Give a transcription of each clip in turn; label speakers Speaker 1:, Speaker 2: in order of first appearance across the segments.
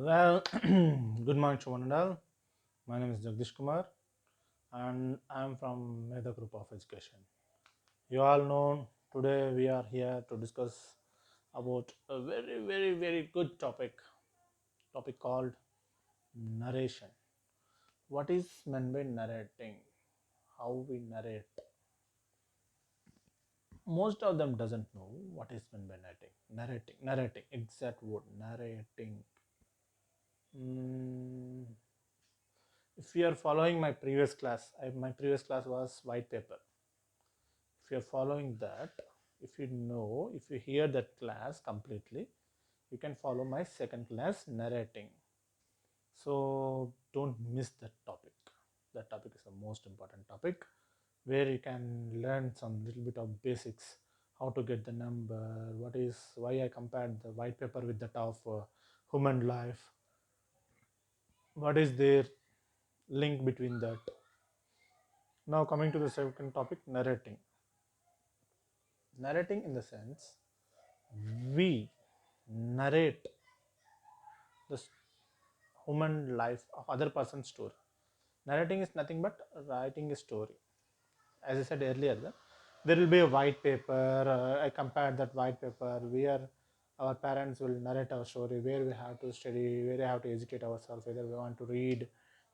Speaker 1: Well, good morning to one and all. My name is Jagdish Kumar and I am from Meda Group of Education. You all know today we are here to discuss about a very good topic called narration. What is meant by narrating? How we narrate? Most of them doesn't know what is meant by narrating, exact word, narrating. Mm, if you are following my previous class, my previous class was white paper. If you're following that, if you know, if you hear that class completely, you can follow my second class narrating. So don't miss that topic. That topic is the most important topic where you can learn some little bit of basics, how to get the number, what is why I compared the white paper with that of human life, what is their link between that. Now coming to the second topic, narrating in the sense we narrate the human life of other person's story. Narrating is nothing but writing a story. As I said earlier, there will be a white paper. I compared that white paper where our parents will narrate our story, where we have to study, where we have to educate ourselves, whether we want to read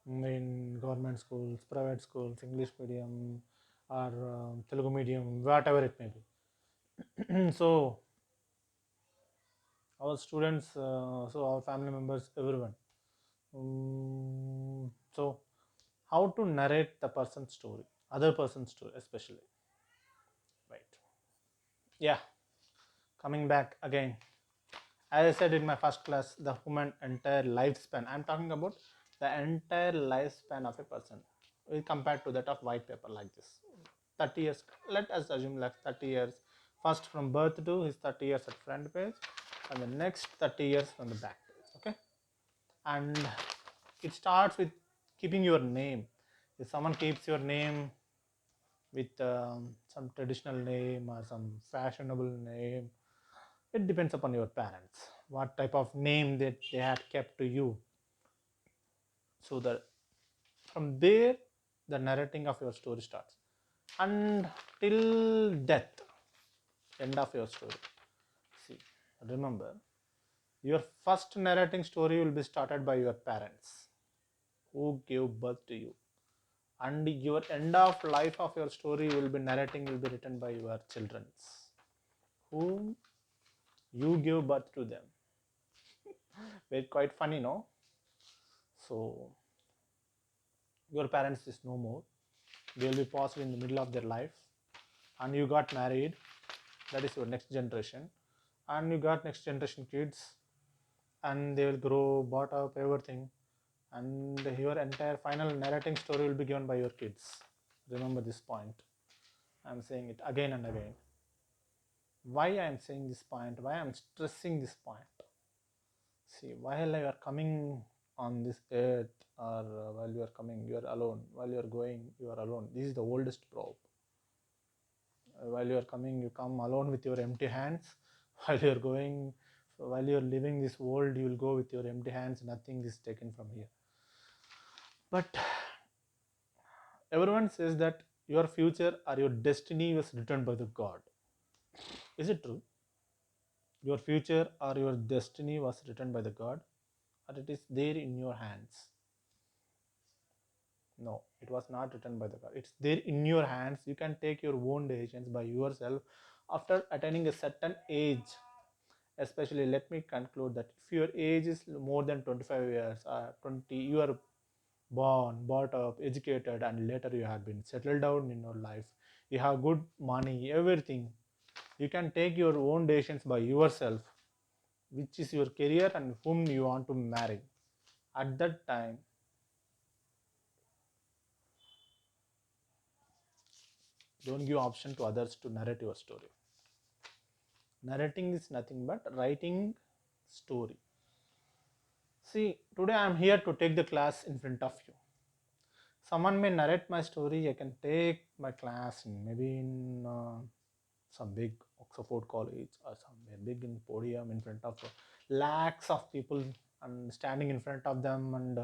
Speaker 1: in government schools, private schools, English medium, or Telugu medium, whatever it may be. So our students, so our family members, everyone. So, how to narrate the person's story, other person's story, especially, right? Yeah, coming back again. As I said in my first class, the human entire lifespan. I'm talking about the entire lifespan of a person compared to that of white paper like this. 30 years, let us assume like 30 years. First from birth to his 30 years at front page and the next 30 years from the back page. Okay. And it starts with keeping your name. If someone keeps your name with some traditional name or some fashionable name, it depends upon your parents what type of name that they had kept to you. So that from there the narrating of your story starts until death, end of your story. See, remember, your first narrating story will be started by your parents who gave birth to you, and your end of life of your story will be narrating will be written by your children's whom you give birth to them. Very quite funny, no? So your parents is no more, they will be passed in the middle of their life, and you got married, that is your next generation, and you got next generation kids, and they will grow, brought up, everything, and your entire final narrating story will be given by your kids. Remember this point. I'm saying it again and again. Why I am saying this point, why I am stressing this point. See, while you are coming on this earth, or while you are coming, you are alone. While you are going, you are alone. This is the oldest proverb. While you are coming, you come alone with your empty hands. While you are going, while you are leaving this world, you will go with your empty hands. Nothing is taken from here. But everyone says that your future or your destiny was written by the God. Is it true? Your future or your destiny was written by the God, or it is there in your hands? No, it was not written by the God. It's there in your hands. You can take your own decisions by yourself after attaining a certain age. Especially, let me conclude that if your age is more than 25 years or 20, you are born, brought up, educated, and later you have been settled down in your life. You have good money, everything. You can take your own decisions by yourself, which is your career and whom you want to marry. At that time, don't give option to others to narrate your story. Narrating is nothing but writing story. See, today I am here to take the class in front of you. Someone may narrate my story. I can take my class in maybe in some big Oxford college or somewhere big in podium in front of lakhs of people and standing in front of them and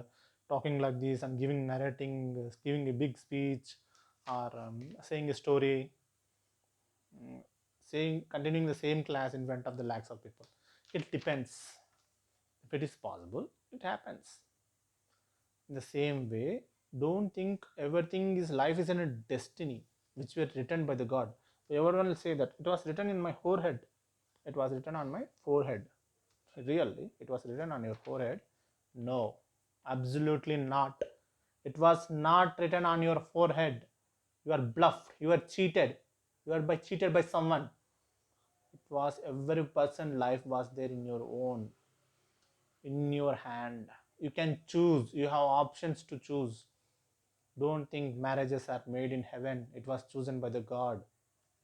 Speaker 1: talking like this and giving a big speech, or saying a story, saying continuing the same class in front of the lakhs of people. It depends. If it is possible, it happens. In the same way, don't think everything is life is in a destiny which were written by the God. Everyone will say that it was written in my forehead. It was written on my forehead. Really, it was written on your forehead? No, absolutely not. It was not written on your forehead. You are bluffed. You are cheated. You are cheated by someone. It was every person life was there in your own, in your hand. You can choose. You have options to choose. Don't think marriages are made in heaven. It was chosen by the God.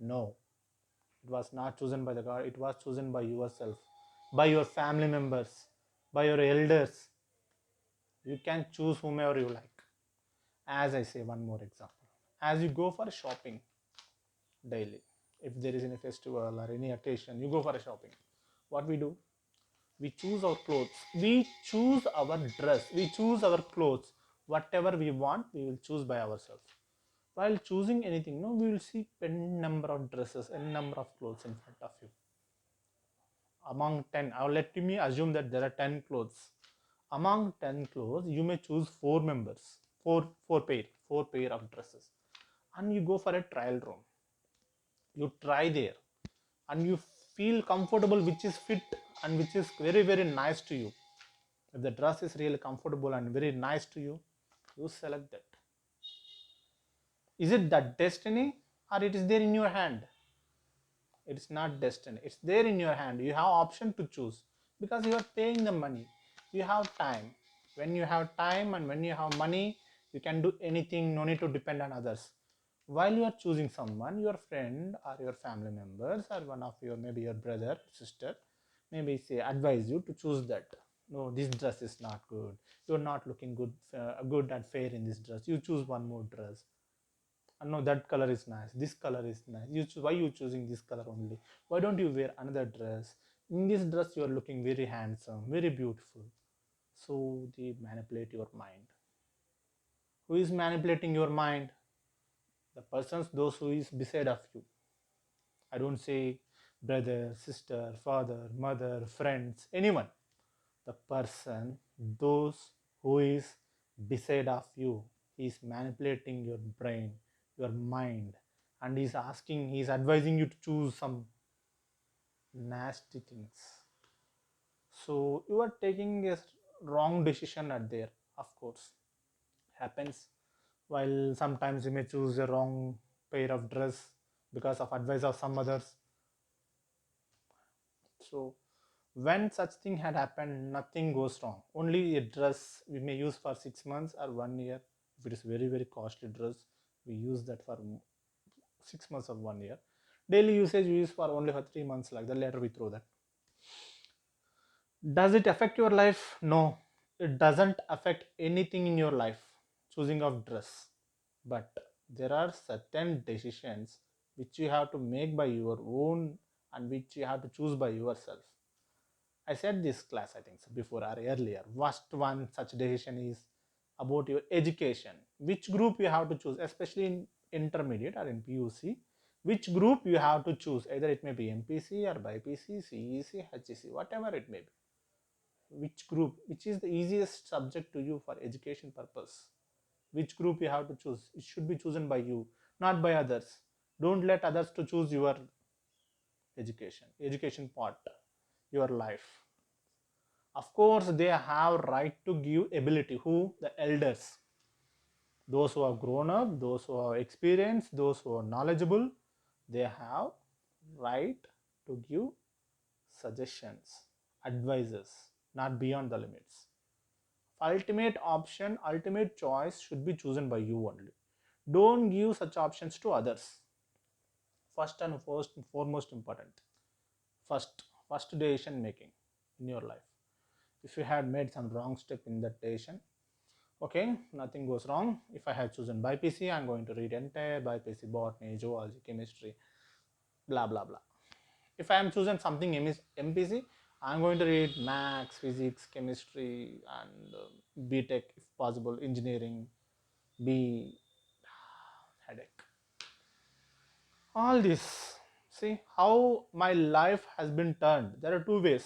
Speaker 1: No, it was not chosen by the God. It was chosen by yourself, by your family members, by your elders. You can choose whomever you like. As I say, one more example. As you go for shopping daily, if there is any festival or any occasion, you go for a shopping. What we do? We choose our clothes. We choose our dress. We choose our clothes. Whatever we want, we will choose by ourselves. While choosing anything, no, we will see n number of dresses, n number of clothes in front of you. Among 10, let me assume that there are 10 clothes. Among 10 clothes, you may choose 4 members, 4 pair of dresses, and you go for a trial room. You try there, and you feel comfortable, which is fit and which is very very nice to you. If the dress is really comfortable and very nice to you, you select that. Is it that destiny, or it is there in your hand? It's not destiny, it's there in your hand. You have option to choose, because you are paying the money. You have time. When you have time and when you have money, you can do anything. No need to depend on others. While you are choosing someone, your friend or your family members or one of your, maybe your brother, sister, maybe say advise you to choose that. No, this dress is not good. You're not looking good and fair in this dress. You choose one more dress. No, that color is nice, this color is nice. You choose. Why you choosing this color only? Why don't you wear another dress? In this dress you are looking very handsome, very beautiful. So they manipulate your mind. Who is manipulating your mind? The persons, those who is beside of you. I don't say brother, sister, father, mother, friends, anyone. The person, those who is beside of you, he is manipulating your brain, your mind, and he's advising you to choose some nasty things. So you are taking a wrong decision at there. Of course, happens. While sometimes you may choose a wrong pair of dress because of advice of some others. So when such thing had happened, nothing goes wrong. Only a dress we may use for 6 months or 1 year. If it is very very costly dress, we use that for 6 months or 1 year. Daily usage we use for only for 3 months, like that. Later we throw that. Does it affect your life? No, it doesn't affect anything in your life. Choosing of dress, but there are certain decisions which you have to make by your own and which you have to choose by yourself. I said this class, I think, so before or earlier. First one such decision is about your education. Which group you have to choose, especially in intermediate or in PUC. Which group you have to choose? Either it may be MPC or BIPC, CEC, HEC, whatever it may be. Which group, which is the easiest subject to you for education purpose? Which group you have to choose? It should be chosen by you, not by others. Don't let others to choose your education part, your life. Of course, they have right to give ability. Who? The elders. Those who have grown up, those who have experience, those who are knowledgeable, they have right to give suggestions, advices, not beyond the limits. Ultimate option, ultimate choice should be chosen by you only. Don't give such options to others. First and foremost important. First decision making in your life. If you had made some wrong step in that decision, okay, nothing goes wrong. If I have chosen BIPC, I'm going to read entire BIPC, botany, zoology, chemistry, blah blah blah. If I am chosen something MPC, I'm going to read maths, physics, chemistry, and BTech, if possible, engineering, B, headache. All this. See how my life has been turned. There are two ways.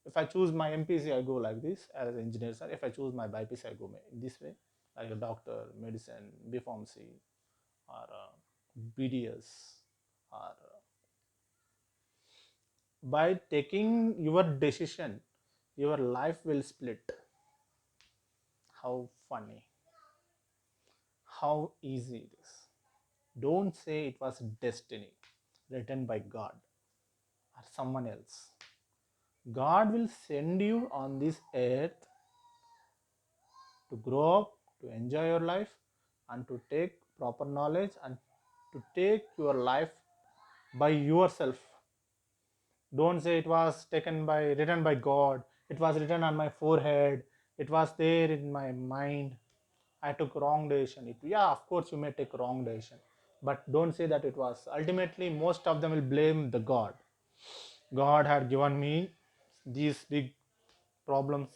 Speaker 1: If I choose my MPC, I go like this as an engineer, sir. If I choose my BIPC, I go this way, like a doctor, medicine, B pharmacy, or BDS, or by taking your decision, your life will split. How funny, how easy it is. Don't say it was destiny written by God or someone else. God will send you on this earth to grow up, to enjoy your life, and to take proper knowledge and to take your life by yourself. Don't say it was taken by written by God, it was written on my forehead, it was there in my mind, I took wrong decision. Yeah, of course you may take wrong decision, but don't say that it was. Ultimately, most of them will blame the God. God had given me these big problems.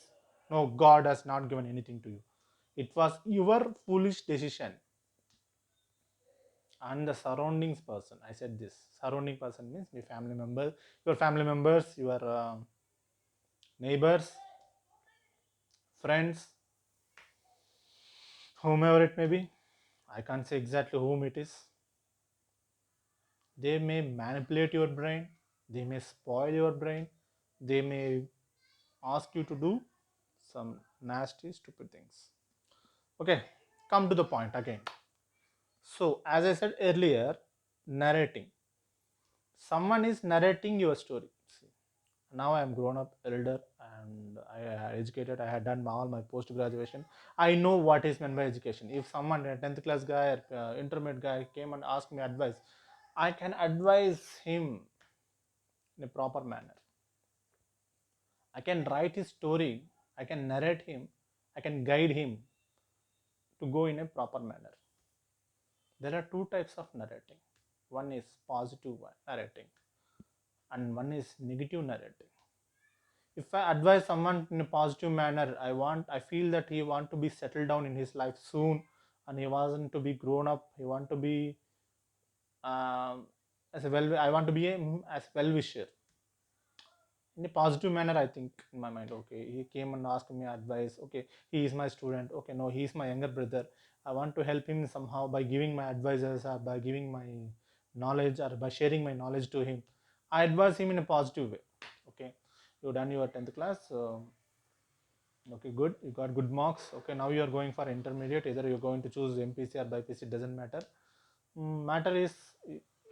Speaker 1: No, God has not given anything to you. It was your foolish decision. And the surroundings person, I said this. Surrounding person means your family members, your neighbors, friends, whomever it may be. I can't say exactly whom it is. They may manipulate your brain, they may spoil your brain, they may ask you to do some nasty, stupid things. Okay, come to the point again. So, as I said earlier, narrating. Someone is narrating your story. See, now I am grown up, elder, and I educated. I had done all my post graduation. I know what is meant by education. If someone, a 10th class guy or intermediate guy, came and asked me advice, I can advise him in a proper manner. I can write his story, I can narrate him, I can guide him to go in a proper manner. There are two types of narrating. One is positive narrating, and one is negative narrating. If I advise someone in a positive manner, I feel that he want to be settled down in his life soon, and he wasn't to be grown up. He want to be um, as a well. I want to be as well wisher in a positive manner. I think in my mind, okay, he came and asked me advice. Okay, he is my student. Okay, no, he is my younger brother. I want to help him somehow by giving my advices or by giving my knowledge or by sharing my knowledge to him. I advise him in a positive way. Okay, you done your 10th class, okay, good, you got good marks. Okay, now you are going for intermediate. Either you're going to choose MPC or BPC, doesn't matter. Matter is,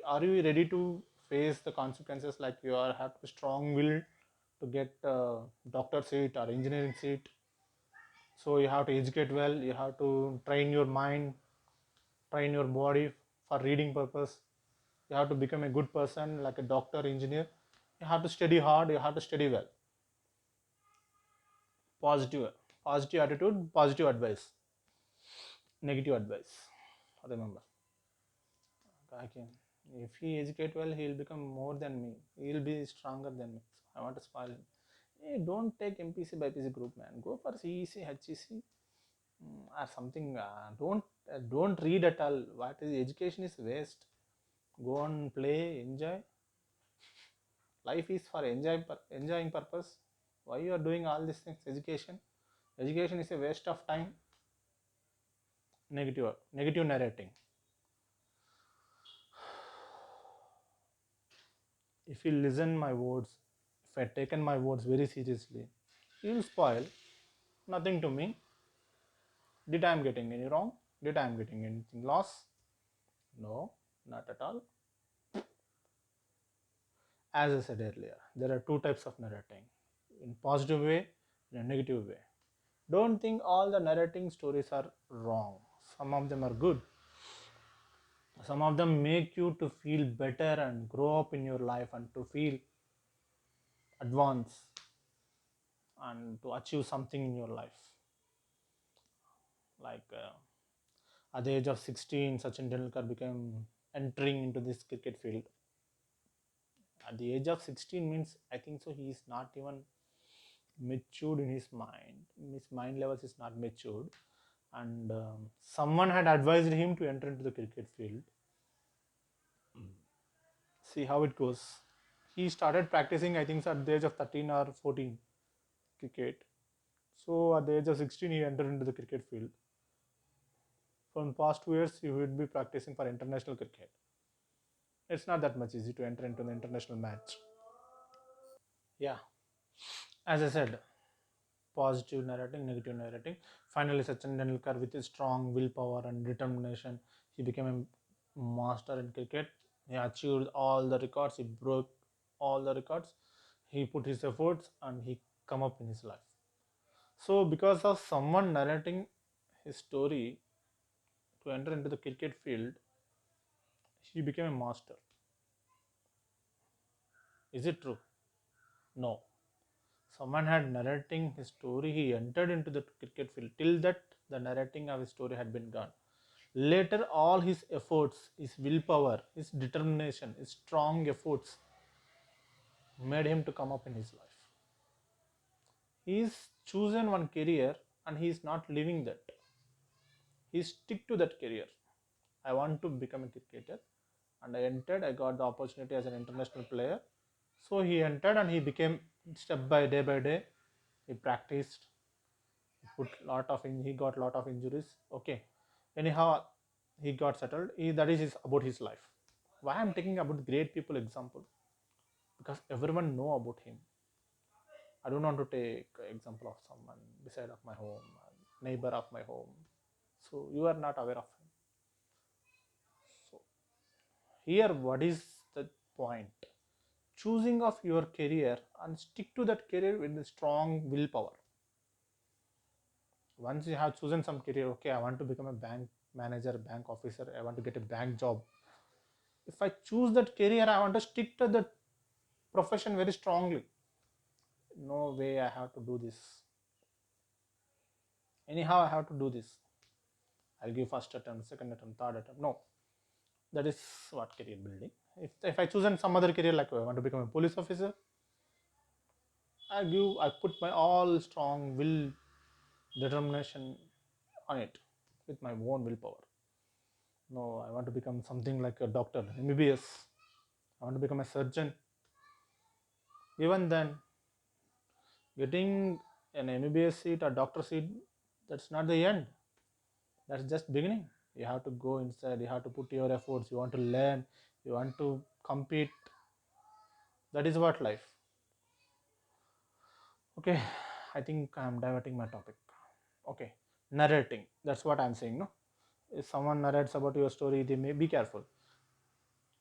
Speaker 1: are you ready to face the consequences? Like you are have strong will to get doctor seat or engineering seat. So you have to educate well, you have to train your mind, train your body for reading purpose. You have to become a good person like a doctor, engineer. You have to study hard, you have to study well. Positive attitude, positive advice. Negative advice, remember, I can, if he educate well, he will become more than me, he will be stronger than me, so I want to spoil him. Hey, don't take MPC BPC group, man. Go for CEC, HEC, or something. Don't read at all. What is education is waste. Go and play, enjoy. Life is for enjoying purpose. Why you are doing all these things? Education is a waste of time. Negative narrating. If you listen my words, if I taken my words very seriously, you will spoil. Nothing to me. Did I am getting any wrong? Did I am getting anything loss? No, not at all. As I said earlier, there are two types of narrating, in positive way, in a negative way. Don't think all the narrating stories are wrong. Some of them are good. Some of them make you to feel better and grow up in your life and to feel advance and to achieve something in your life. Like at the age of 16, Sachin Tendulkar became entering into this cricket field. At the age of 16 means, I think so, he is not even matured in his mind. His mind levels is not matured, and someone had advised him to enter into the cricket field. See how it goes. He started practicing, I think, so at the age of 13 or 14 cricket. So at the age of 16, he entered into the cricket field. From past 2 years, he would be practicing for international cricket. It's not that much easy to enter into the international match. Yeah, as I said, positive narrating, negative narrating. Finally, Sachin Tendulkar, with his strong willpower and determination, he became a master in cricket. He achieved all the records. He broke all the records. He put his efforts and he come up in his life. So, because of someone narrating his story to enter into the cricket field, he became a master. Is it true? No. Someone had narrating his story. He entered into the cricket field. Till that, the narrating of his story had been gone. Later, all his efforts, his willpower, his determination, his strong efforts made him to come up in his life. He's chosen one career and he is not living that. He stick to that career. I want to become a cricketer, and I entered. I got the opportunity as an international player. So he entered and he became step by day. He practiced. He got lot of injuries. Okay. Anyhow, he got settled. That is about his life. Why I'm taking about great people example? Because everyone know about him. I don't want to take example of someone beside of my home, neighbor of my home. So you are not aware of him. So here, what is the point? Choosing of your career and stick to that career with a strong willpower. Once you have chosen some career, okay, I want to become a bank manager, bank officer, I want to get a bank job. If I choose that career, I want to stick to that profession very strongly. No way I have to do this. Anyhow, I have to do this. I'll give first attempt, second attempt, third attempt. No, that is what career building. If I choose some other career, like I want to become a police officer, I put my all strong will, determination on it with my own willpower. No, I want to become something like a doctor, MBBS. I want to become a surgeon. Even then, getting an MBBS seat or doctor seat, that's not the end. That's just beginning. You have to go inside. You have to put your efforts. You want to learn. You want to compete. That is what life. Okay, I think I'm diverting my topic. Okay, narrating. That's what I'm saying. No, if someone narrates about your story, they may be careful.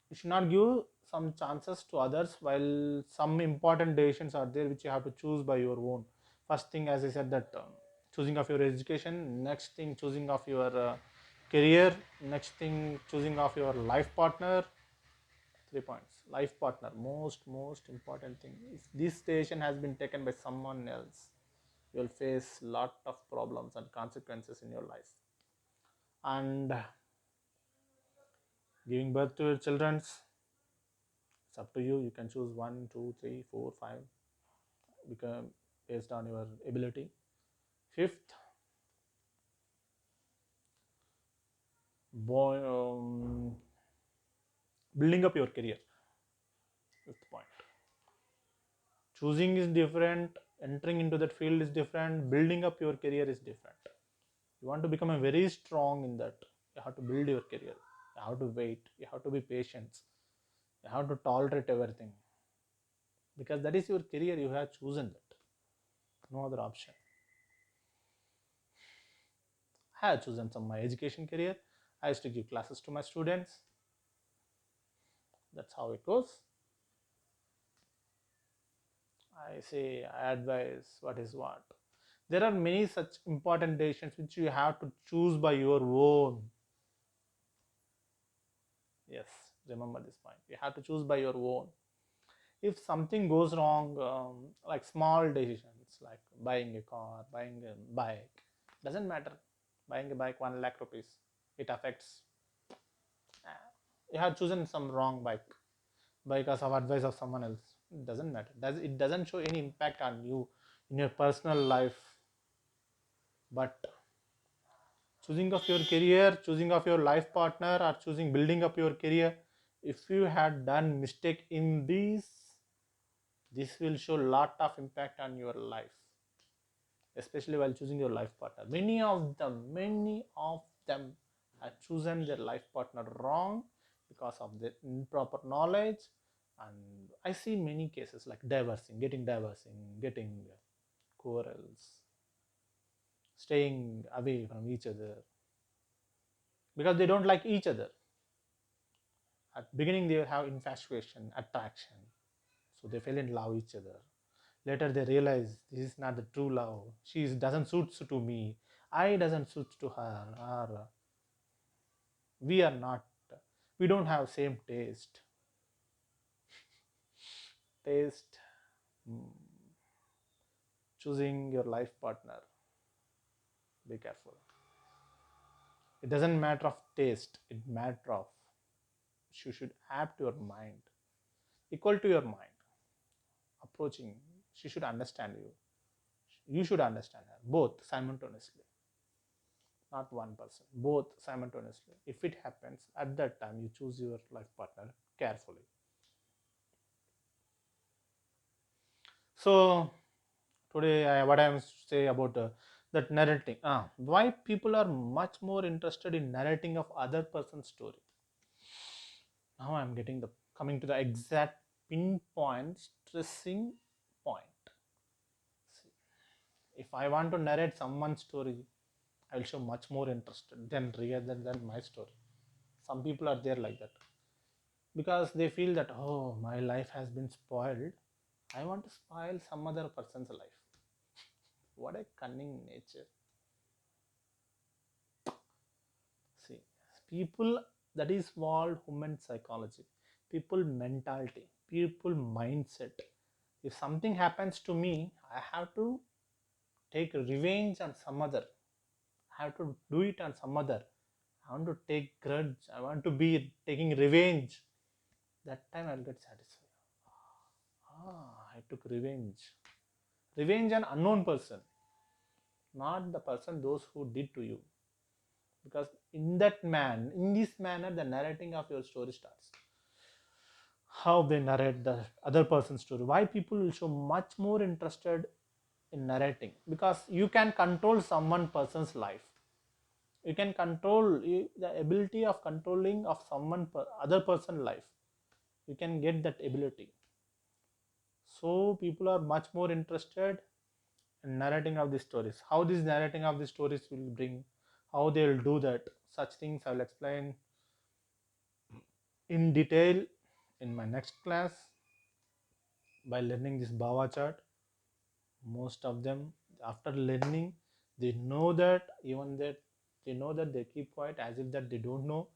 Speaker 1: You should not give some chances to others while some important decisions are there which you have to choose by your own. First thing, as I said, that choosing of your education. Next thing, choosing of your career. Next thing, choosing of your life partner. 3 points. Life partner, most important thing. If this decision has been taken by someone else, you will face lot of problems and consequences in your life. And giving birth to your children, it's up to you. You can choose 1, 2, 3, 4, 5, become based on your ability. Fifth, boy, building up your career. Fifth point. Choosing is different, entering into that field is different, building up your career is different. You want to become a very strong in that, you have to build your career. You have to wait, you have to be patient, you have to tolerate everything, because that is your career. You have chosen that, no other option. I have chosen some my education career. I used to give classes to my students. That's how it goes. I say, I advise what is what. There are many such important decisions which you have to choose by your own. Yes, remember this point. You have to choose by your own. If something goes wrong, like small decisions, like buying a car, buying a bike, doesn't matter. Buying a bike, 1 lakh rupees, it affects. You have chosen some wrong bike. because of advice of someone else. It doesn't matter. It doesn't show any impact on you in your personal life. But choosing of your career, choosing of your life partner, or choosing building up your career, if you had done mistake in this will show lot of impact on your life, especially while choosing your life partner. Many of them have chosen their life partner wrong because of their improper knowledge. And I see many cases like divorcing, getting quarrels, staying away from each other because they don't like each other. At beginning they have infatuation, attraction, so they fell in love each other. Later they realize this is not the true love. She doesn't suit to me, I doesn't suit to her, or we are not, we don't have same taste. mm, Choosing your life partner, be careful. It doesn't matter of taste, it matter of you should adapt your mind, equal to your mind, approaching. She should understand you, you should understand her, both simultaneously, not one person, both simultaneously. If it happens at that time, you choose your life partner carefully. So today what I am say about that narrating, why people are much more interested in narrating of other person's story. Now I'm getting the coming to the exact pinpoint stressing point. See, if I want to narrate someone's story, I will show much more interested than rather than my story. Some people are there like that because they feel that, oh, my life has been spoiled, I want to spoil some other person's life. What a cunning nature. See, people, that is called human psychology, people mentality, people mindset. If something happens to me, I have to take revenge on some other. I have to do it on some other. I want to take grudge. I want to be taking revenge. That time I'll get satisfied. I took revenge. Revenge on unknown person, not the person those who did to you. Because in this manner, the narrating of your story starts. How they narrate the other person's story. Why people will show much more interested in narrating? Because you can control someone person's life. You can control the ability of controlling of someone other person life. You can get that ability. So people are much more interested in narrating of these stories. How this narrating of these stories will bring, how they will do that, such things I will explain in detail in my next class by learning this Bhava chart. Most of them, after learning, they know that, even that they know that, they keep quiet as if that they don't know.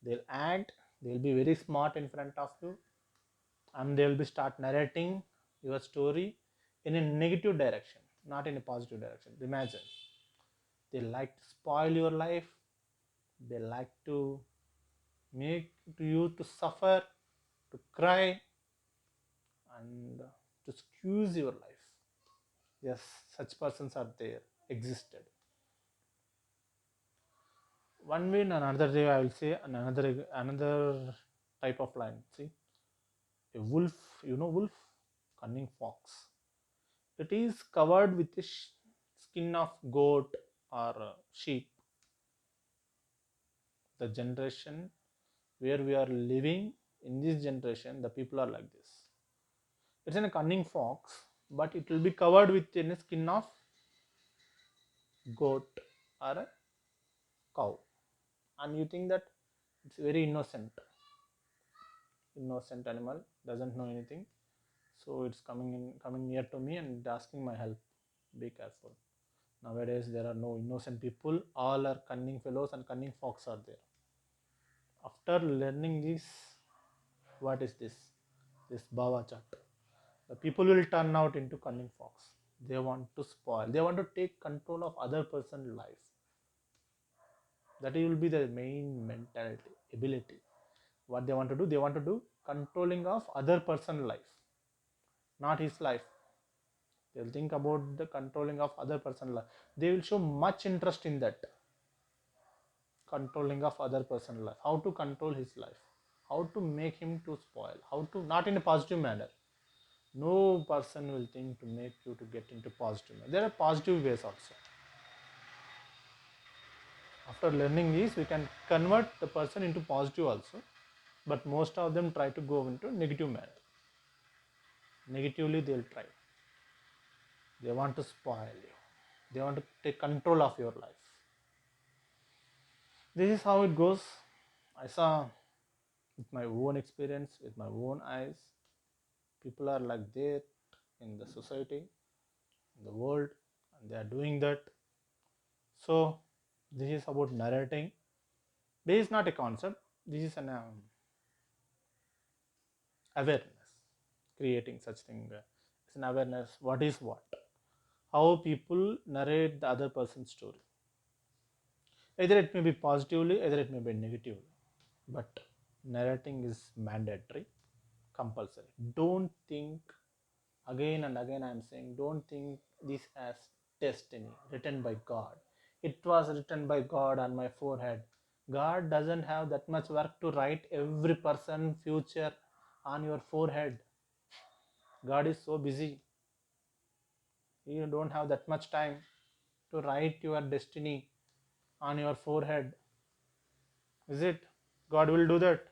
Speaker 1: They'll act, they'll be very smart in front of you, and they'll be start narrating your story in a negative direction, not in a positive direction. Imagine, they like to spoil your life, they like to make you to suffer, to cry, and to squeeze your life. Yes, such persons are there, existed. One way and another day I will say another type of line. See, a wolf, wolf, cunning fox. It is covered with the skin of goat or sheep. The generation where we are living, in this generation, the people are like this. It's in a cunning fox, but it will be covered with a skin of goat or a cow, and you think that it's very innocent animal, doesn't know anything. So it's coming near to me and asking my help. Be careful. Nowadays there are no innocent people, all are cunning fellows, and cunning fox are there. After learning this, what is this Bhava chart, the people will turn out into cunning fox. They want to spoil, they want to take control of other person's life. That will be the main mentality, ability. What they want to do, controlling of other person's life, not his life. They'll think about the controlling of other person's life. They will show much interest in that controlling of other person's life, how to control his life, how to make him to spoil, how to, not in a positive manner. No person will think to make you to get into positive manner. There are positive ways also. After learning these, we can convert the person into positive also, but most of them try to go into negative manner. Negatively they'll try. They want to spoil you. They want to take control of your life. This is how it goes. I saw with my own experience, with my own eyes. People are like that in the society, in the world, and they are doing that. So this is about narrating. This is not a concept. This is an awareness. Creating such thing. It's an awareness. What is what? How people narrate the other person's story. Either it may be positively, either it may be negatively. But narrating is mandatory, compulsory. Don't think, again and again I am saying, don't think this as destiny written by God. It was written by God on my forehead. God doesn't have that much work to write every person future on your forehead. God is so busy. You don't have that much time to write your destiny on your forehead. Is it? God will do that?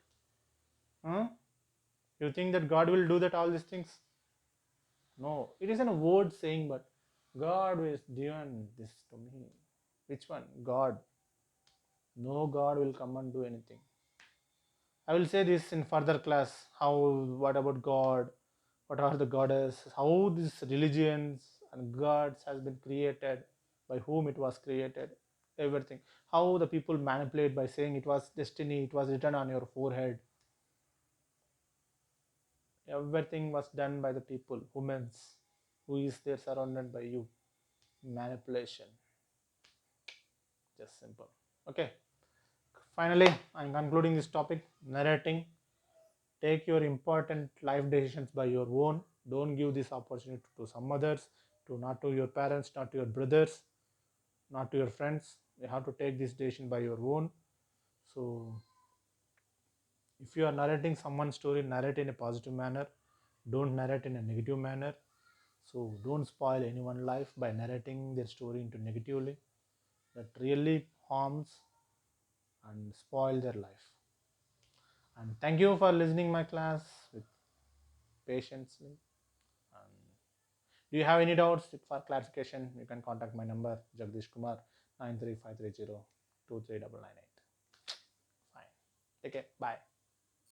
Speaker 1: Huh? You think that God will do that, all these things? No, it is in a word saying, but God has given this to me. Which one? God. No God will come and do anything. I will say this in further class. What about God? What are the goddess? How these religions and gods has been created, by whom it was created, everything. How the people manipulate by saying it was destiny, it was written on your forehead. Everything was done by the people, humans, who is there surrounded by you. Manipulation. Just simple. Okay. Finally, I'm concluding this topic. Narrating. Take your important life decisions by your own. Don't give this opportunity to some others, not to your parents, not to your brothers, not to your friends. You have to take this decision by your own. So if you are narrating someone's story, narrate in a positive manner. Don't narrate in a negative manner. So don't spoil anyone's life by narrating their story into negatively. That really harms and spoil their life. And thank you for listening my class with patience. And do you have any doubts for clarification? You can contact my number Jagdish Kumar 93530 2399. Fine. Take care. Bye.